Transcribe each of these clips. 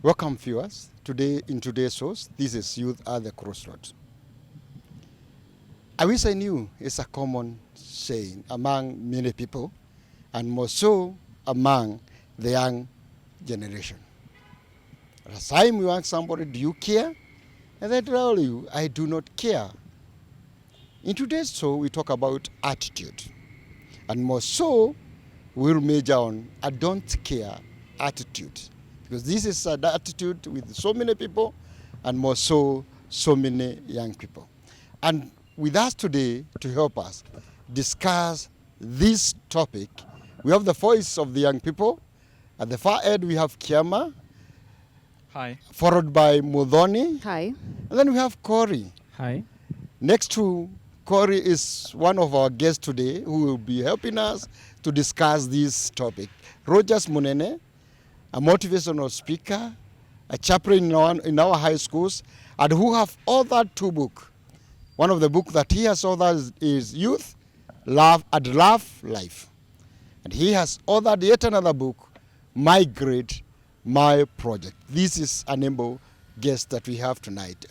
Welcome, viewers. Today, in today's shows, this is Youth at the Crossroads. I wish I knew is a common saying among many people, and more so among the young generation. At the time you ask somebody, do you care? And they tell you, I do not care. In today's show, we talk about attitude. And more so, we'll major on a don't care attitude. Because this is an attitude with so many people, and more so many young people. And with us today to help us discuss this topic, we have the voice of the young people. At the far end, we have Kiama. Hi. Followed by Mudhoni. Hi. And then we have Corey. Hi. Next to Corey is one of our guests today who will be helping us to discuss this topic. Rogers Munene, a motivational speaker, a chaplain in our high schools, and who have authored two books. One of the books that he has authored is Youth, Love and Love Life. And he has authored yet another book, My Grade, My Project. This is an able guest that we have tonight.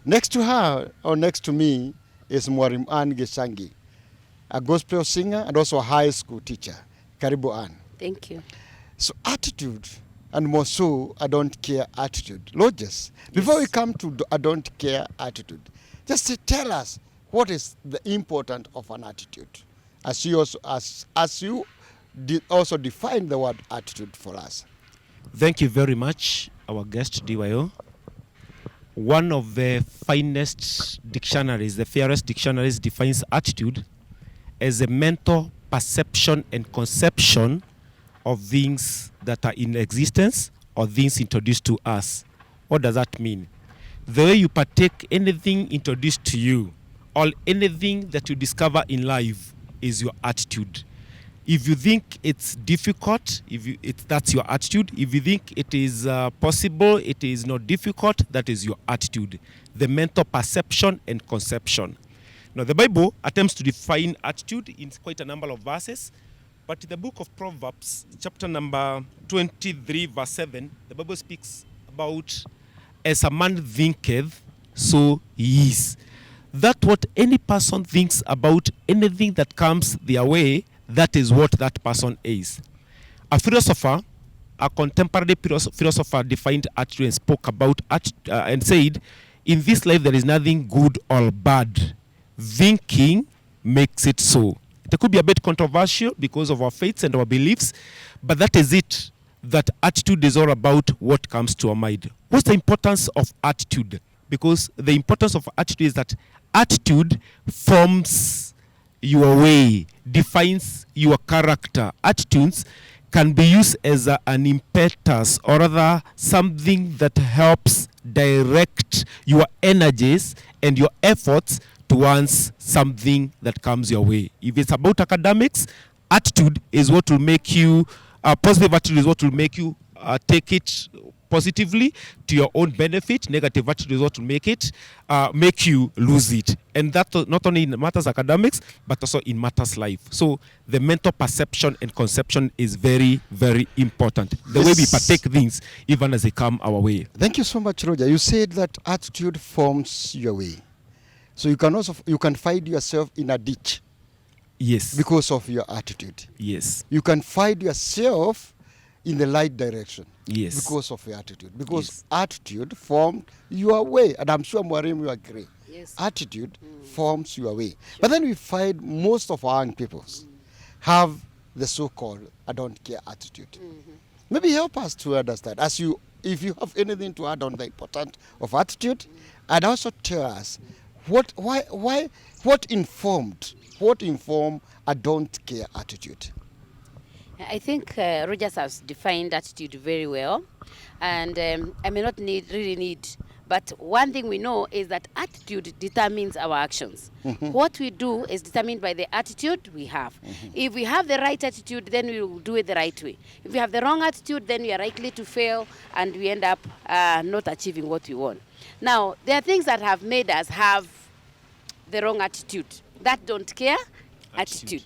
Next to her, or next to me, is Mwarim Ann Geshangi, a gospel singer and also a high school teacher. Karibu Ann. Thank you. So attitude, and more so, I don't care attitude. Lodges, before we come to I don't care attitude, just tell us what is the importance of an attitude, as you also define the word attitude for us. Thank you very much, our guest, DYO. One of the finest dictionaries, the fairest dictionaries, defines attitude as a mental perception and conception of things that are in existence or things introduced to us. What does that mean? The way you partake anything introduced to you or anything that you discover in life is your attitude. If you think it's difficult, that's your attitude. If you think it is possible, it is not difficult, that is your attitude. The mental perception and conception. Now, the Bible attempts to define attitude in quite a number of verses, but in the book of Proverbs, chapter number 23, verse 7, the Bible speaks about, as a man thinketh, so he is. That what any person thinks about anything that comes their way, that is what that person is. A philosopher, a contemporary philosopher, defined attitude and spoke about and said, in this life there is nothing good or bad. Thinking makes it so. It could be a bit controversial because of our faiths and our beliefs, but that is it. That attitude is all about what comes to our mind. What's the importance of attitude? Because the importance of attitude is that attitude forms your way, defines your character. Attitudes can be used as an impetus, or rather something that helps direct your energies and your efforts towards something that comes your way. If it's about academics, attitude is what will make you, positive attitude is what will make you take it positively to your own benefit. Negative attitude is what will make you lose it. And that not only in matters academics, but also in matters life. So the mental perception and conception is very, very important. The way we partake things, even as they come our way. Thank you so much, Roger. You said that attitude forms your way. So you can find yourself in a ditch. Yes. Because of your attitude. Yes. You can find yourself in the right direction. Yes. Because of your attitude. Because attitude formed your way. And I'm sure Mwarim will agree. Yes. Attitude forms your way. But then we find most of our young people have the so-called I don't care attitude. Maybe help us to understand. If you have anything to add on the importance of attitude, and also tell us what informed a don't care attitude. I think Rogers has defined attitude very well, and I may not really need, but one thing we know is that attitude determines our actions. What we do is determined by the attitude we have. If we have the right attitude, then we will do it the right way. If we have the wrong attitude, then we are likely to fail, and we end up not achieving what we want. Now, there are things that have made us have the wrong attitude, that don't care attitude.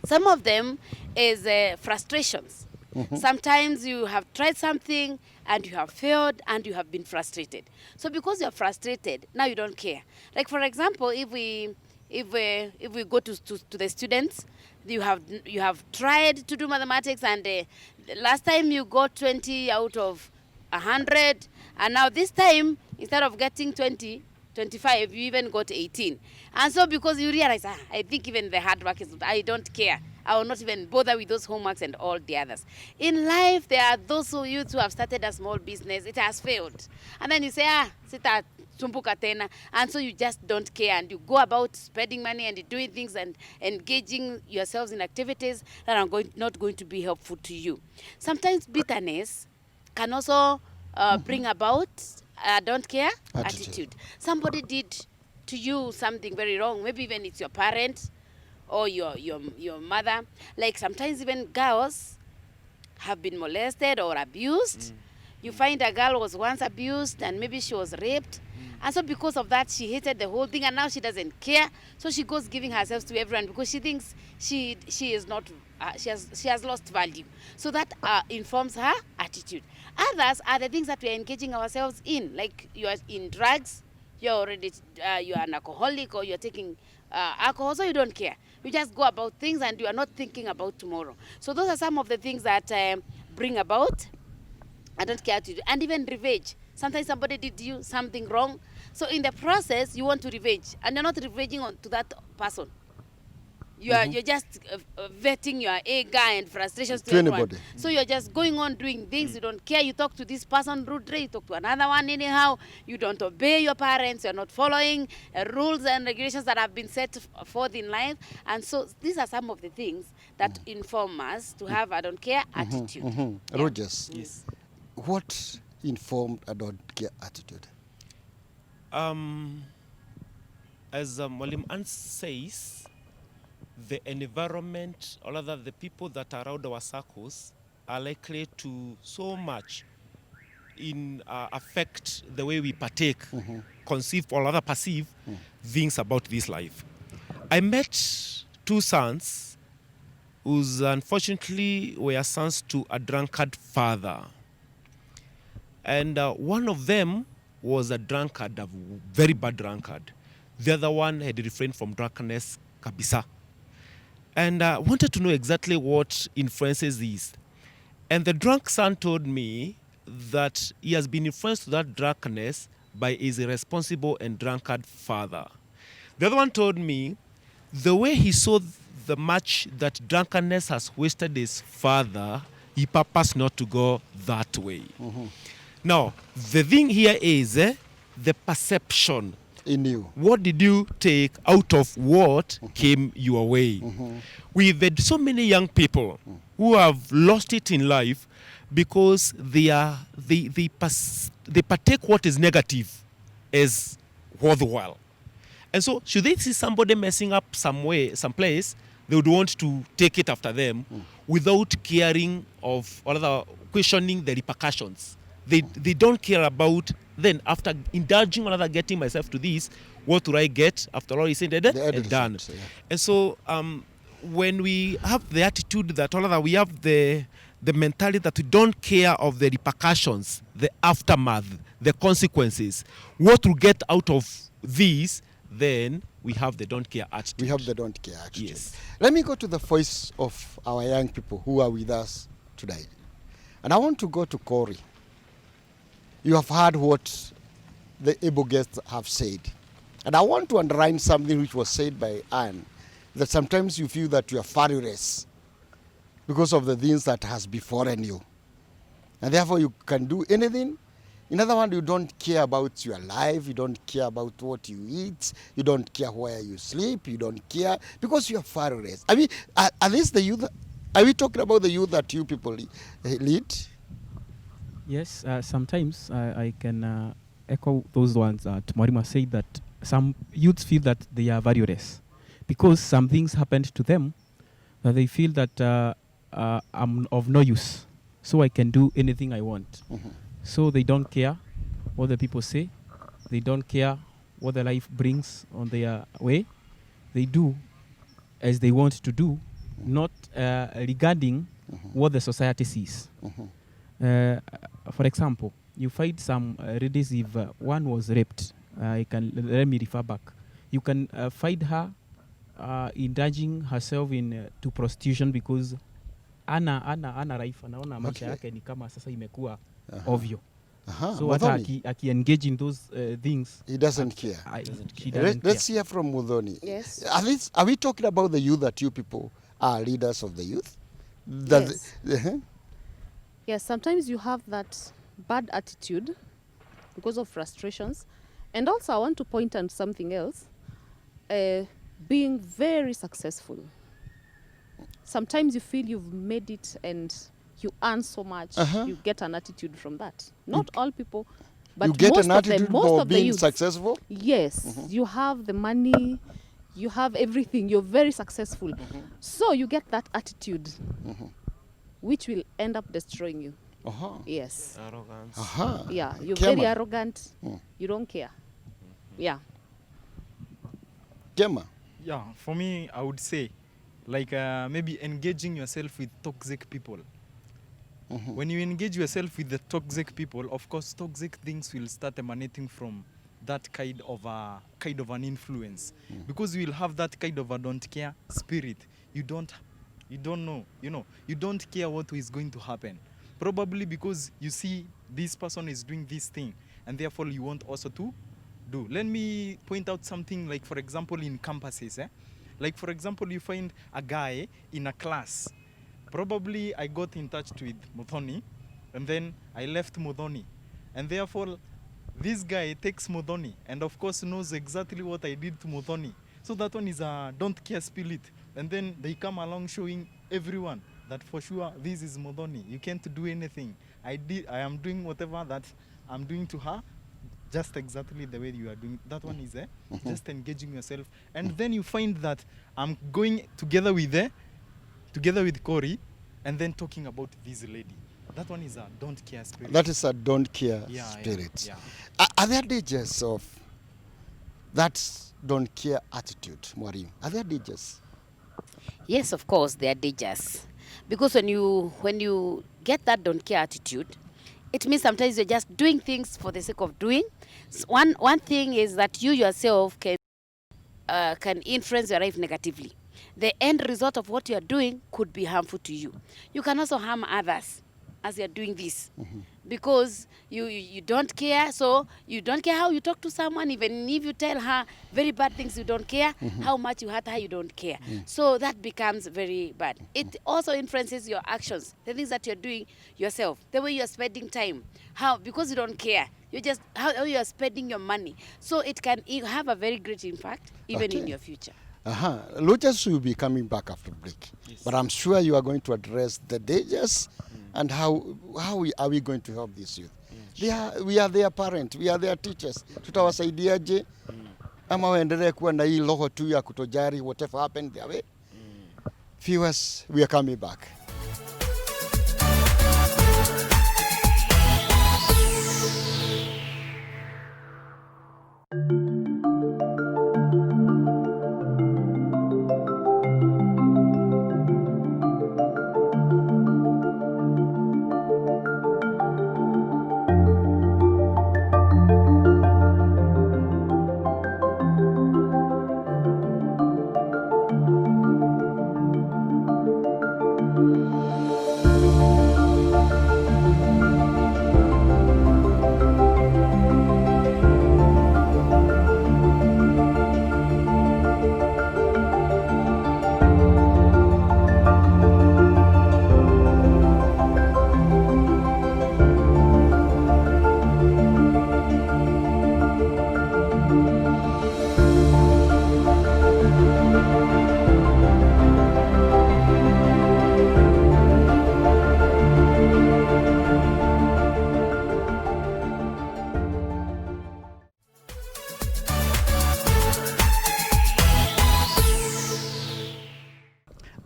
Some of them is frustrations. Sometimes you have tried something and you have failed and you have been frustrated. So because you're frustrated, now you don't care. Like for example, if we go to the students, you have tried to do mathematics and last time you got 20 out of 100, and now this time instead of getting 20, 25, you even got 18. And so because you realize, I think even the hard work is, I don't care. I will not even bother with those homeworks and all the others. In life, there are those youths who have started a small business. It has failed. And then you say, sita tumbuka tena. And so you just don't care. And you go about spending money and doing things and engaging yourselves in activities that are not going to be helpful to you. Sometimes bitterness can also bring about don't care attitude. Somebody did to you something very wrong. Maybe even it's your parent or your mother. Like sometimes even girls have been molested or abused. You find a girl was once abused and maybe she was raped. And so because of that, she hated the whole thing and now she doesn't care. So she goes giving herself to everyone because she thinks she is not, she has lost value. So that informs her attitude. Others are the things that we are engaging ourselves in. Like you are in drugs, you're already, you are an alcoholic or you're taking alcohol, so you don't care. You just go about things and you are not thinking about tomorrow. So those are some of the things that bring about I don't care to do. And even revenge. Sometimes somebody did you something wrong. So in the process, you want to revenge. And you're not revenging on to that person. You're just vetting your anger and frustrations to everyone. Anybody. So you're just going on doing things. You don't care. You talk to this person rudely. You talk to another one anyhow. You don't obey your parents. You're not following rules and regulations that have been set forth in life. And so these are some of the things that inform us to have a don't care attitude. Yeah. Rogers, Yes. what informed a don't care attitude? As Mwalimu Ann says, the environment, or rather the people that are around our circles, are likely to so much affect the way we partake, conceive, or rather perceive things about this life. I met two sons whose unfortunately were sons to a drunkard father. And one of them was a drunkard, a very bad drunkard. The other one had refrained from drunkenness, kabisa. And I wanted to know exactly what influences this. And the drunk son told me that he has been influenced to that drunkenness by his irresponsible and drunkard father. The other one told me the way he saw the much that drunkenness has wasted his father, he purposed not to go that way. Now, the thing here is the perception. In you. What did you take out of what came your way? We've had so many young people who have lost it in life because they partake what is negative as worthwhile. And so should they see somebody messing up someplace, they would want to take it after them without caring of, or rather questioning the repercussions. They don't care about, then after indulging or rather getting myself to this, what do I get? After all is said and done. Result, yeah. And so when we have the attitude that, or rather we have the mentality that we don't care of the repercussions, the aftermath, the consequences, what we get out of these, then we have the don't care attitude. We have the don't care attitude. Yes. Let me go to the voice of our young people who are with us today. And I want to go to Corey. You have heard what the able guests have said. And I want to underline something which was said by Anne, that sometimes you feel that you are powerless because of the things that has befallen you. And therefore you can do anything. In other words, you don't care about your life, you don't care about what you eat, you don't care where you sleep, you don't care because you are powerless. I mean, are this the youth? Are we talking about the youth that you people lead? Yes, sometimes I can echo those ones. Mwalimu said that some youths feel that they are valueless because some things happened to them that they feel that I'm of no use, so I can do anything I want. So they don't care what the people say. They don't care what the life brings on their way. They do as they want to do, not regarding what the society sees. For example, you find some ladies, if one was raped, let me refer back. You can find her indulging herself in to prostitution because ana life, anaona maisha yake ni kama sasa imekuwa ovyo. So hata aki-engage in those things, he doesn't care. She doesn't Let's care. hear from Mudhoni. Yes. Are we talking about the youth, that you people are leaders of the youth? Yes. Yes, sometimes you have that bad attitude because of frustrations. And also I want to point out something else. Being very successful. Sometimes you feel you've made it and you earn so much, you get an attitude from that. Not all people, but you get most an of attitude them, most for of the being youth. successful? Yes, you have the money, you have everything, you're very successful. So you get that attitude, which will end up destroying you. Yes. Arrogance. Yeah, you're Kema. very arrogant, you don't care. Yeah. Kema. Yeah, for me, I would say, like maybe engaging yourself with toxic people. When you engage yourself with the toxic people, of course, toxic things will start emanating from that kind of an influence, because you will have that kind of a don't care spirit. You don't know, you don't care what is going to happen. Probably because you see this person is doing this thing, and therefore you want also to do. Let me point out something, like for example in campuses. Like for example, you find a guy in a class. Probably I got in touch with Muthoni, and then I left Muthoni. And therefore, this guy takes Muthoni, and of course knows exactly what I did to Muthoni. So that one is a don't care spirit. And then they come along showing everyone that for sure this is Muthoni. You can't do anything. I am doing whatever that I'm doing to her, just exactly the way you are doing. That one is just engaging yourself. And then you find that I'm going together with Corey, and then talking about this lady. That one is a don't care spirit. That is a don't care spirit. Yeah. Are there dangers of that don't care attitude, Mwarimu? Are there dangers? Yes, of course, there are dangers. Because when you get that don't care attitude, it means sometimes you're just doing things for the sake of doing. So one thing is that you yourself can influence your life negatively. The end result of what you are doing could be harmful to you. You can also harm others as you're doing this, because you don't care. So you don't care how you talk to someone, even if you tell her very bad things, you don't care. How much you hurt her, you don't care. So that becomes very bad. It also influences your actions, the things that you're doing yourself, the way you're spending time, because you don't care. You just how you are spending your money. So it can have a very great impact even in your future. Lucas will be coming back after break. Yes. But I'm sure you are going to address the dangers and how are we going to help these youth. We are their parents, we are their teachers. Tutawasaidiaje? Ama waendelee kuwa na hii roho tu ya kutojari whatever happened their way. Viewers, we are coming back.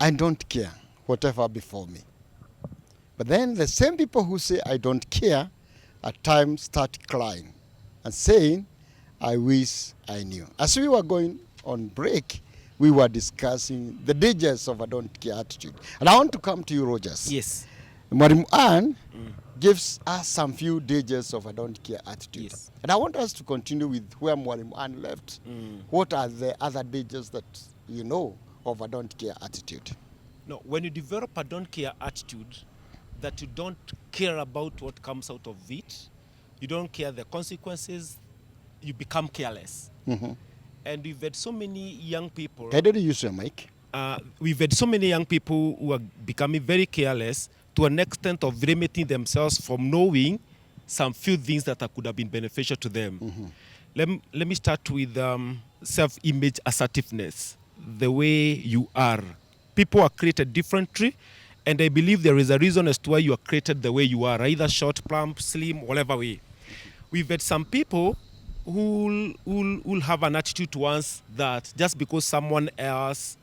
I don't care whatever before me. But then the same people who say I don't care at times start crying and saying, I wish I knew. As we were going on break, we were discussing the dangers of a don't care attitude. And I want to come to you, Rogers. Yes. Mwalimu Ann gives us some few dangers of a don't care attitude. Yes. And I want us to continue with where Mwalimu Ann left. What are the other dangers that you know of a don't care attitude? No, when you develop a don't care attitude, that you don't care about what comes out of it, you don't care the consequences, you become careless. And we've had so many young people. Can you use your mic? We've had so many young people who are becoming very careless to an extent of limiting themselves from knowing some few things that could have been beneficial to them. Let me start with self-image assertiveness, the way you are. People are created differently, and I believe there is a reason as to why you are created the way you are, either short, plump, slim, whatever way. We've had some people who will have an attitude towards that just because someone else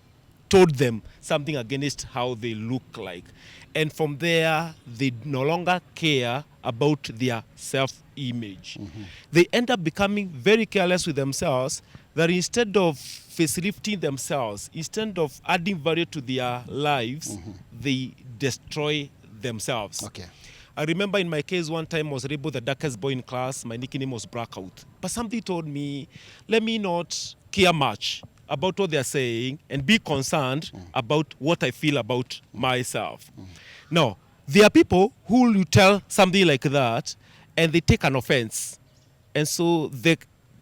told them something against how they look like. And from there, they no longer care about their self-image. They end up becoming very careless with themselves, that instead of facelifting themselves, instead of adding value to their lives, they destroy themselves. Okay. I remember in my case one time I was able the darkest boy in class, my nickname was Blackout. But something told me, let me not care much about what they're saying and be concerned about what I feel about myself. Now, there are people who you tell something like that and they take an offense. And so the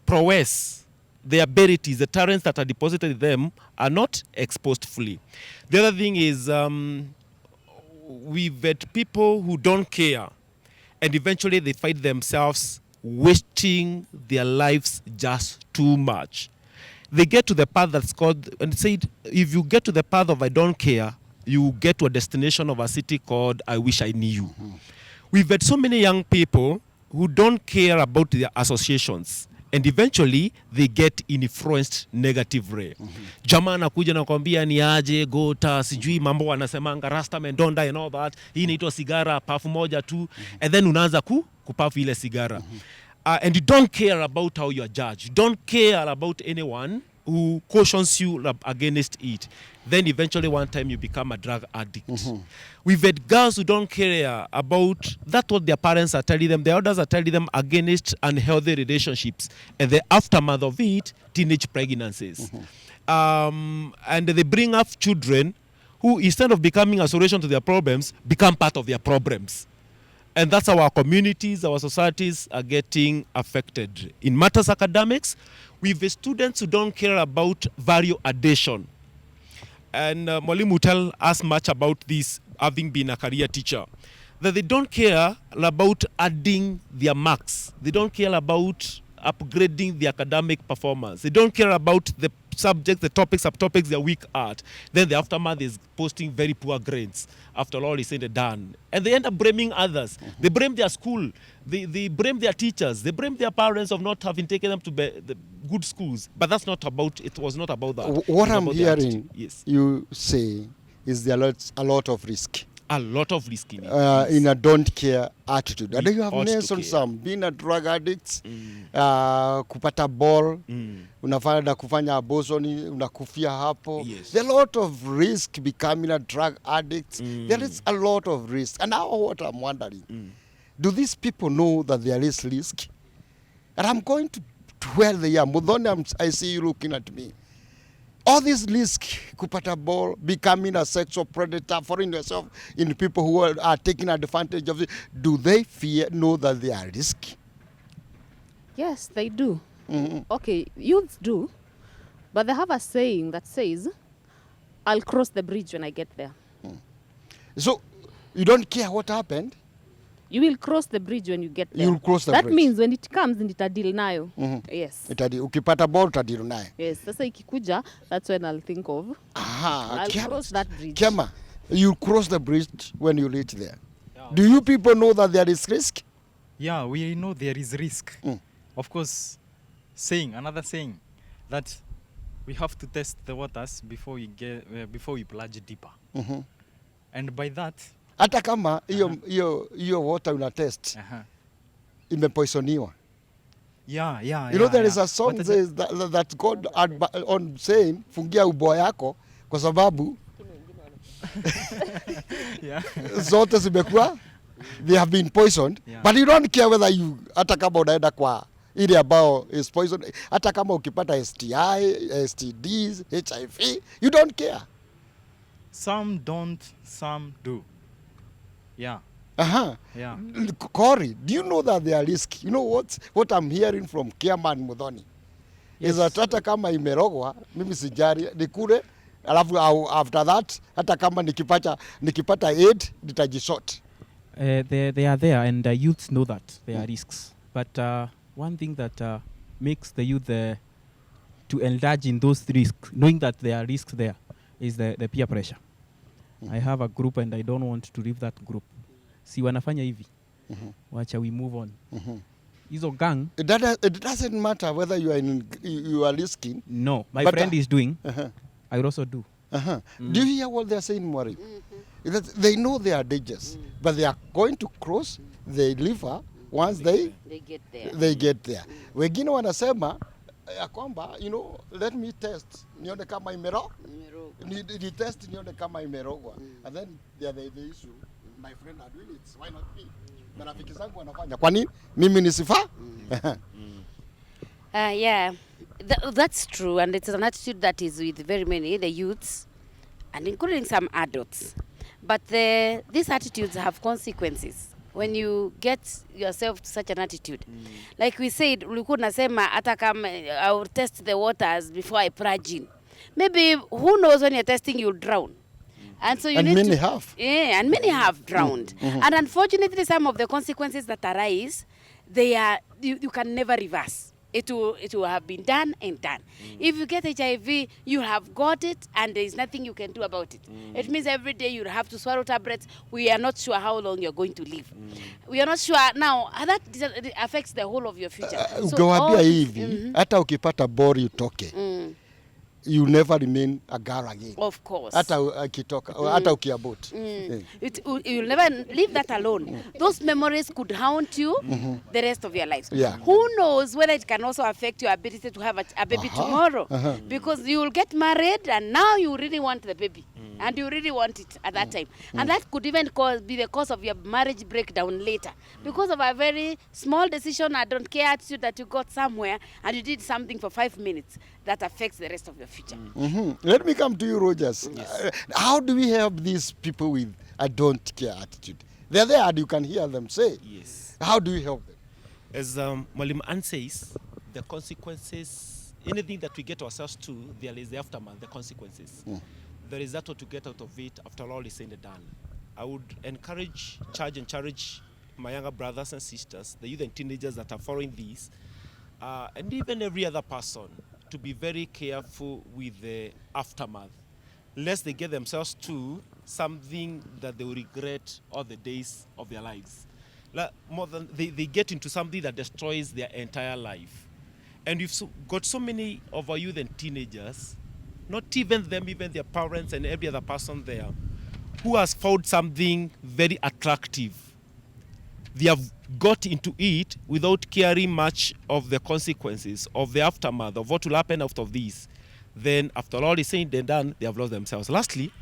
prowess, the abilities, the talents that are deposited in them are not exposed fully. The other thing is we've had people who don't care, and eventually they find themselves wasting their lives just too much. They get to the path that's called, and said, if you get to the path of I don't care, you get to a destination of a city called I wish I knew you. We've had so many young people who don't care about their associations, and eventually they get influenced negatively. Jamaa anakuja na kwambia ni aje gota sijui mambo wanasemanga rasta mendonda and all that, hii inaitwa sigara pafu moja tu, and then unaanza kupafu ile sigara. And you don't care about how you are judged. You don't care about anyone who cautions you against it. Then eventually one time you become a drug addict. We've had girls who don't care about that what their parents are telling them, the elders are telling them against unhealthy relationships. And the aftermath of it, teenage pregnancies. And they bring up children who, instead of becoming a solution to their problems, become part of their problems. And that's how our communities, our societies are getting affected. In matters academics, we have students who don't care about value addition. And Mwalimu will tell us much about this, having been a career teacher, that they don't care about adding their marks. They don't care about upgrading the academic performance. They don't care about the subjects, the topics, subtopics they're weak at. Then the aftermath is posting very poor grades. After all is said and done. And they end up blaming others. They blame their school. They blame their teachers. They blame their parents of not having taken them to the good schools. But that's not about, it was not about that. What I'm about hearing yes. you say is there a lot of risk. A lot of risk in it. In a don't care attitude. And We you have ought to mentioned care. some, being a drug addict, kupata ball, unafanya kufanya abortion, unakufia hapo. Yes. There are a lot of risk becoming a drug addict. There is a lot of risk. And now what I'm wondering, do these people know that there is risk? And I'm going to where they are. Mudhoni, I see you looking at me. All this risk, kupata ball, becoming a sexual predator, following yourself in people who are taking advantage of it, do they know that they are risky? Yes, they do. Okay, youths do, but they have a saying that says, I'll cross the bridge when I get there. So you don't care what happened? You will cross the bridge when you get there. You'll cross the that bridge. means when it comes, nitadili nayo. Yes. Ukipata ball utadili naye. Yes, sasa ikikuja, that's when I'll think of, Aha, I'll cross that bridge. Kema, you cross the bridge when you reach there. Do you people know that there is risk? Yeah, we know there is risk. Of course, another saying that we have to test the waters before we plunge deeper. And by that, Hata kama hiyo water una test imepoisoniwa. Yeah, yeah, You know, yeah, there is yeah. a song But says that God on saying, fungia ubo yako, kwa sababu yeah. zote zimekuwa, they have been poisoned. Yeah. But you don't care whether you, hata kama unaenda kwa ile ambao is poison, hata kama ukipata STI, STDs, HIV, you don't care. Some don't, some do. Yeah, Uh-huh. yeah. Corey, do you know that they are risky? You know what I'm hearing from Kiaman Mudhoni? Is that hata kama imerogwa, mimi sijari, nikule, alafu after that, hata kama nikipata aid, nitajishot. They are there, and youths know that there are risks. But one thing that makes the youth to indulge in those risks, knowing that there are risks there, is the peer pressure. I have a group and I don't want to leave that group. Si wanafanya hivi. Wacha we move on. Hizo gang. It doesn't matter whether you are risking. No, my But, friend is doing. I will also do. Do you hear what they are saying, Mwari? That they know they are dangers, but they are going to cross the river once they get there. they get there. Wengine wanasema ya kwamba, you know, let me test nione kama ni test nione kama imerogwa. And then the issue, my friend are doing it, why not me? Marafiki zangu wanafanya, kwa nini mimi nisifaa? Yeah, that's true, and it's an attitude that is with very many, the youths, and including some adults. But these attitudes have consequences when you get yourself to such an attitude. Like we said, ulikuwa unasema hata kama I will test the waters before I plunge in. Maybe who knows when you're testing you'll drown. And so you And need many to, have. Yeah, and many have drowned. And unfortunately, some of the consequences that arise, they are you can never reverse. It will have been done and done. If you get HIV, you have got it, and there is nothing you can do about it. It means every day you have to swallow tablets. We are not sure how long you're going to live. We are not sure now. That affects the whole of your future. Ukiwaambia hivi, hata ukipata bori utoke, you never remain a girl again. Of course. Hata ukitoka, hata ukiabort. You'll never leave that alone. Those memories could haunt you the rest of your lives. Yeah. Who knows whether it can also affect your ability to have a baby tomorrow? Because you will get married and now you really want the baby. And you really want it at that time. And that could even be the cause of your marriage breakdown later. Because of a very small decision, I don't care attitude that you got somewhere and you did something for 5 minutes that affects the rest of your future. Let me come to you, Rogers. How do we help these people with a don't care attitude? They're there and you can hear them say. Yes. How do we help them? As Mwalimu Ann says, the consequences, anything that we get ourselves to, there is the aftermath, the consequences. There is that what to get out of it after all is said and done. I would encourage, encourage my younger brothers and sisters, the youth and teenagers that are following these, and even every other person, to be very careful with the aftermath, lest they get themselves to something that they will regret all the days of their lives. More than they get into something that destroys their entire life. And we've got so many of our youth and teenagers, not even them, even their parents and every other person there, who has found something very attractive. They have got into it without caring much of the consequences, of the aftermath, of what will happen after this. Then, after all is said and done, they have lost themselves. Lastly,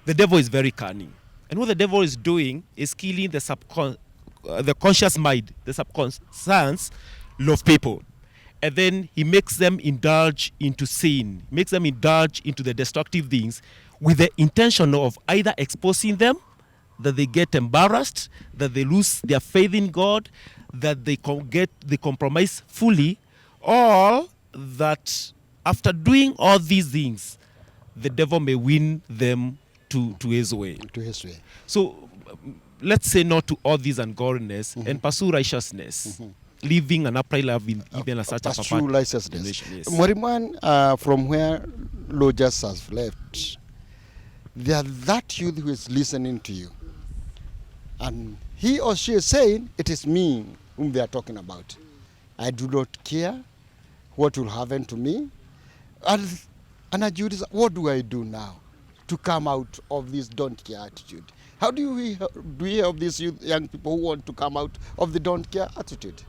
the devil is very cunning. And what the devil is doing is killing the conscious mind, the subconscious of people. And then he makes them indulge into sin, makes them indulge into the destructive things with the intention of either exposing them, that they get embarrassed, that they lose their faith in God, that they compromise fully, or that after doing all these things, the devil may win them to his way. To his way. So let's say no to all these ungodliness and pursue righteousness. Living an upright life even as such a true righteousness. Yes. Mwariman, from where Rogers has left, there that youth who is listening to you, and he or she is saying, it is me whom they are talking about. I do not care what will happen to me. And what do I do now to come out of this don't care attitude? How do we help these young people who want to come out of the don't care attitude?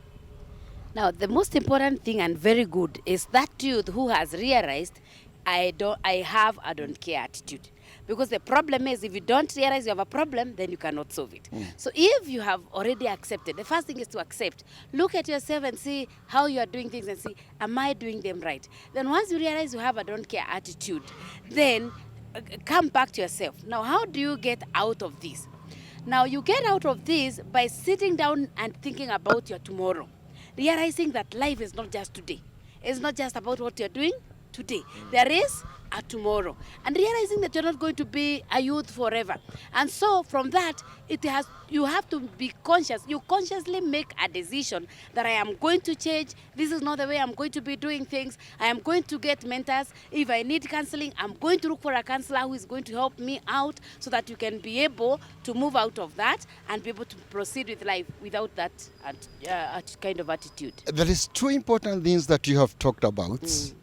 Now, the most important thing and very good is that youth who has realized I have a don't care attitude. Because the problem is, if you don't realize you have a problem, then you cannot solve it. So if you have already accepted, the first thing is to accept. Look at yourself and see how you are doing things and see, am I doing them right? Then once you realize you have a don't care attitude, then come back to yourself. Now, how do you get out of this? Now, you get out of this by sitting down and thinking about your tomorrow. Realizing that life is not just today. It's not just about what you're doing today. There is a tomorrow. And realizing that you're not going to be a youth forever. And so from that, you have to be conscious. You consciously make a decision that I am going to change. This is not the way I'm going to be doing things. I am going to get mentors. If I need counseling, I'm going to look for a counselor who is going to help me out so that you can be able to move out of that and be able to proceed with life without that kind of attitude. There is two important things that you have talked about.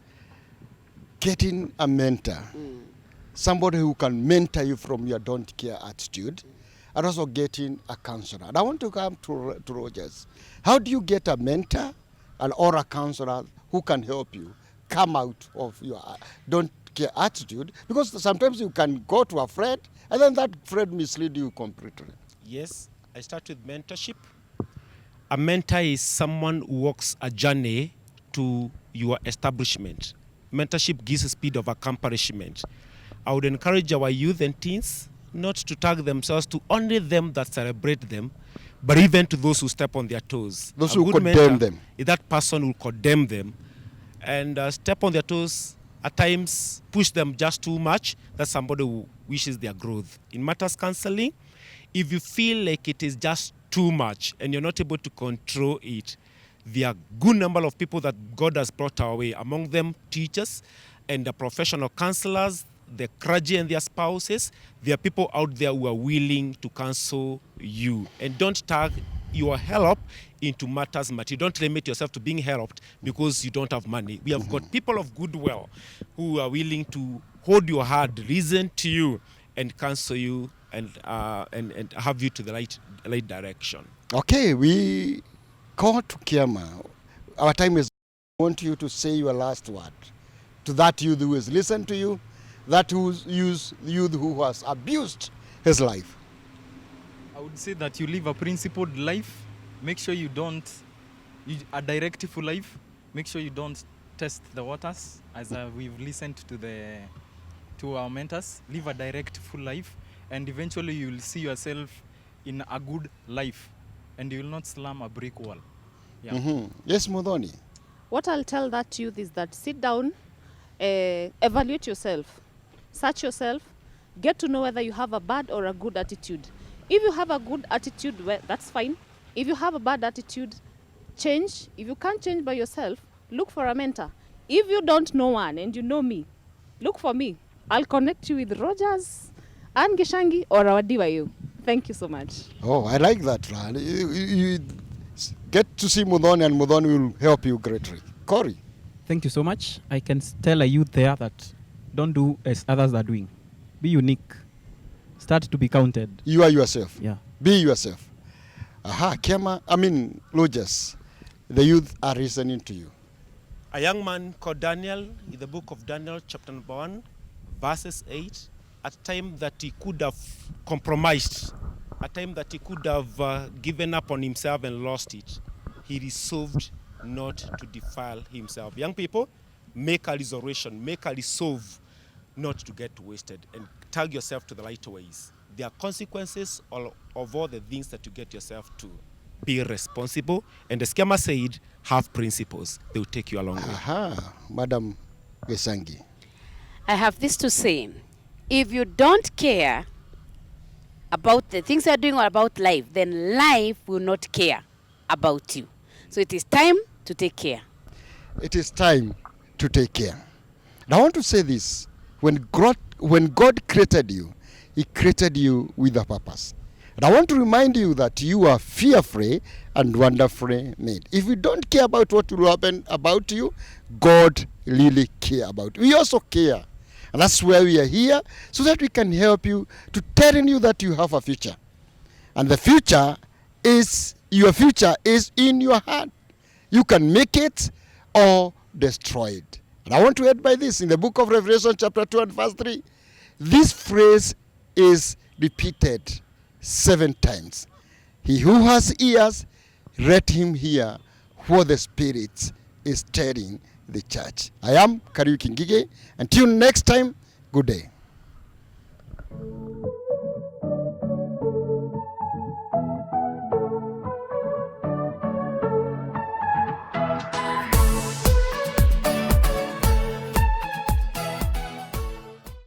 Getting a mentor, somebody who can mentor you from your don't care attitude, and also getting a counselor. And I want to come to Rogers. How do you get a mentor or a counselor who can help you come out of your don't care attitude? Because sometimes you can go to a friend, and then that friend mislead you completely. Yes, I start with mentorship. A mentor is someone who walks a journey to your establishment. Mentorship gives a speed of accomplishment. I would encourage our youth and teens not to tag themselves to only them that celebrate them, but even to those who step on their toes. Those who condemn them. Is that person who condemn them and step on their toes, at times push them just too much. That's somebody who wishes their growth. In matters counseling, if you feel like it is just too much and you're not able to control it, there are a good number of people that God has brought our way, among them teachers and the professional counselors, the clergy and their spouses. There are people out there who are willing to counsel you. And don't tag your help into matters material. Don't limit yourself to being helped because you don't have money. We have got people of goodwill who are willing to hold your hand, listen to you, and counsel you and have you to the right direction. Okay, we call to Kiama. Our time is. I want you to say your last word to that youth who has listened to you, that youth who has abused his life. I would say that you live a principled life. Make sure you a directful life. Make sure you don't test the waters, as we've listened to our mentors. Live a directful life, and eventually you will see yourself in a good life, and you will not slam a brick wall. Yeah. Yes, Mudhoni. What I'll tell that youth is that sit down, evaluate yourself, search yourself, get to know whether you have a bad or a good attitude. If you have a good attitude, well, that's fine. If you have a bad attitude, change. If you can't change by yourself, look for a mentor. If you don't know one and you know me, look for me. I'll connect you with Rogers, Ann Gishangi, or our DYU. Thank you so much. Oh, I like that. You get to see Mudhoni, and Mudhoni will help you greatly. Corey. Thank you so much. I can tell a youth there that don't do as others are doing. Be unique. Start to be counted. You are yourself. Yeah. Be yourself. Rogers, the youth are listening to you. A young man called Daniel, in the book of Daniel, chapter number 1, verses 8, at a time that he could have compromised, a time that he could have given up on himself and lost it, he resolved not to defile himself. Young people, make a resolution, make a resolve not to get wasted, and tag yourself to the right ways. There are consequences of all the things that you get yourself to. Be responsible, and the scammer said, have principles. They will take you a long way. Madam Gesangi. I have this to say. If you don't care about the things you're doing or about life, then life will not care about you. So it is time to take care. It is time to take care. And I want to say this. When God created you, He created you with a purpose. And I want to remind you that you are fearfully and wonderfully made. If you don't care about what will happen about you, God really cares about you. We also care. And that's where we are here, so that we can help you to telling you that you have a future. And the future is, your future is in your heart. You can make it or destroy it. And I want to end by this. In the book of Revelation chapter 2 and verse 3, this phrase is repeated 7 times. He who has ears, let him hear what the Spirit is telling the church. I am Kariuki Ngige. Until next time, good day.